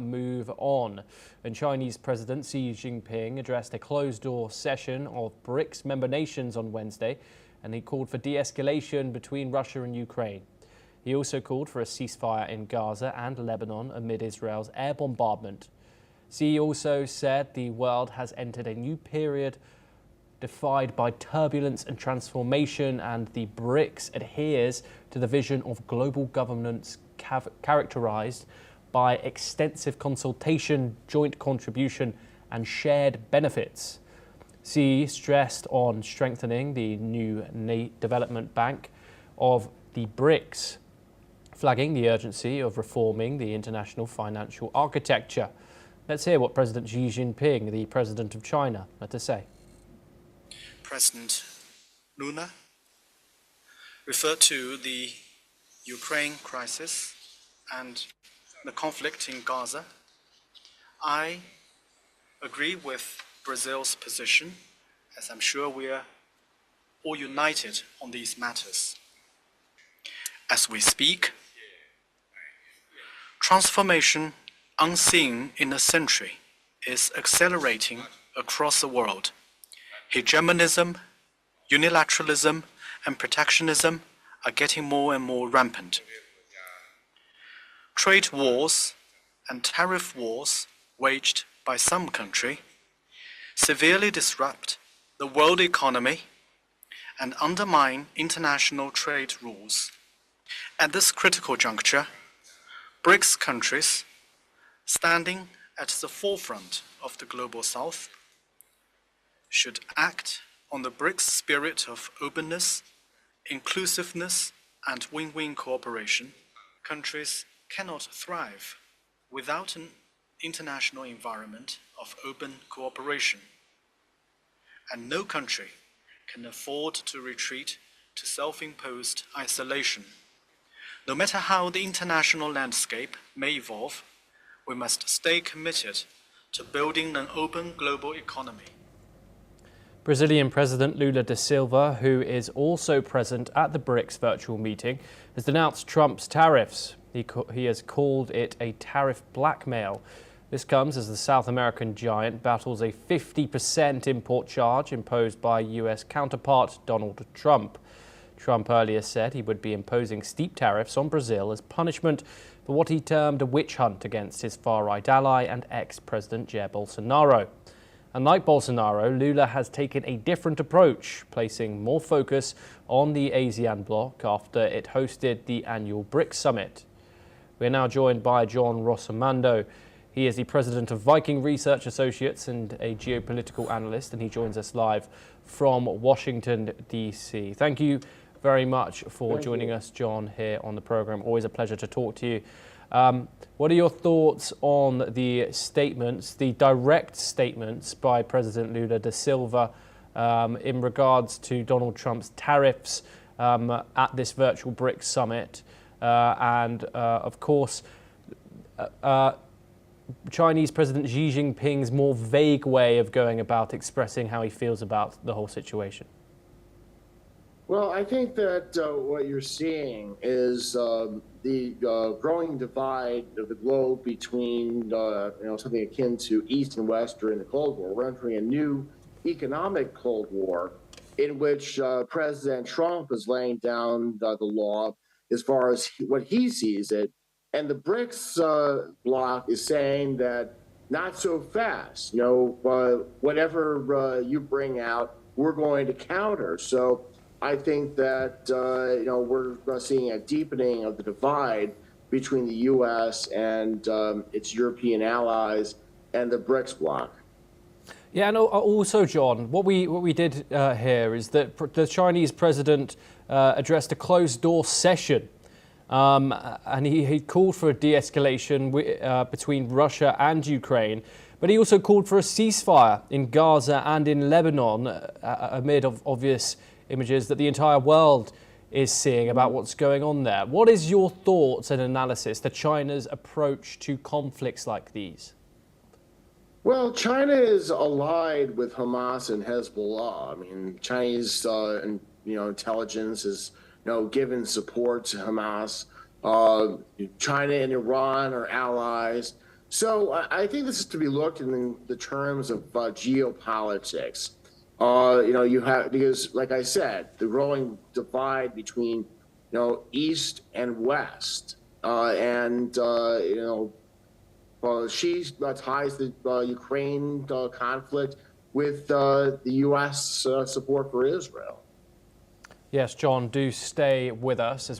move on. And Chinese President Xi Jinping addressed a closed-door session of BRICS member nations on Wednesday, and he called for de-escalation between Russia and Ukraine. He also called for a ceasefire in Gaza and Lebanon amid Israel's air bombardment. Xi also said the world has entered a new period defined by turbulence and transformation, and the BRICS adheres to the vision of global governance characterized by extensive consultation, joint contribution, and shared benefits. Xi stressed on strengthening the new development bank of the BRICS, flagging the urgency of reforming the international financial architecture. Let's hear what President Xi Jinping, the president of China, had to say. President Lula referred to the Ukraine crisis and the conflict in Gaza. I agree with Brazil's position, as I'm sure we are all united on these matters. As we speak, transformation unseen in a century is accelerating across the world. Hegemonism, unilateralism, and protectionism are getting more and more rampant. Trade wars and tariff wars waged by some countries severely disrupt the world economy and undermine international trade rules. At this critical juncture, BRICS countries, standing at the forefront of the global South, should act on the BRICS spirit of openness, inclusiveness, and win-win cooperation. Countries cannot thrive without an international environment of open cooperation, and no country can afford to retreat to self-imposed isolation. No matter how the international landscape may evolve, we must stay committed to building an open global economy. Brazilian President Lula da Silva, who is also present at the BRICS virtual meeting, has denounced Trump's tariffs. He has called it a tariff blackmail. This comes as the South American giant battles a 50% import charge imposed by US counterpart Donald Trump. Trump earlier said he would be imposing steep tariffs on Brazil as punishment for what he termed a witch hunt against his far-right ally and ex-President Jair Bolsonaro. Unlike Bolsonaro, Lula has taken a different approach, placing more focus on the ASEAN bloc after it hosted the annual BRICS summit. We are now joined by John Rossomando. He is the president of Viking Research Associates and a geopolitical analyst, and he joins us live from Washington, D.C. Thank you very much for joining us, John, here on the program. Always a pleasure to talk to you. What are your thoughts on the statements, the direct statements by President Lula da Silva in regards to Donald Trump's tariffs at this virtual BRICS summit? Of course, Chinese President Xi Jinping's more vague way of going about expressing how he feels about the whole situation? Well, I think that what you're seeing is the growing divide of the globe between something akin to East and West during the Cold War. We're entering a new economic Cold War in which President Trump is laying down the law as far as what he sees it. And the BRICS bloc is saying that not so fast. Whatever you bring out, we're going to counter. So I think that we're seeing a deepening of the divide between the U.S. and its European allies and the BRICS bloc. Yeah, and also, John, what we did hear is that the Chinese president addressed a closed-door session, and he called for a de-escalation between Russia and Ukraine. But he also called for a ceasefire in Gaza and in Lebanon amid obvious images that the entire world is seeing about what's going on there. What is your thoughts and analysis to China's approach to conflicts like these? Well, China is allied with Hamas and Hezbollah. I mean, Chinese intelligence is given support to Hamas. China and Iran are allies. So I think this is to be looked in the terms of geopolitics. You have, because like I said, the growing divide between, East and West, she ties the Ukraine conflict with the U.S. Support for Israel. Yes, John, do stay with us as we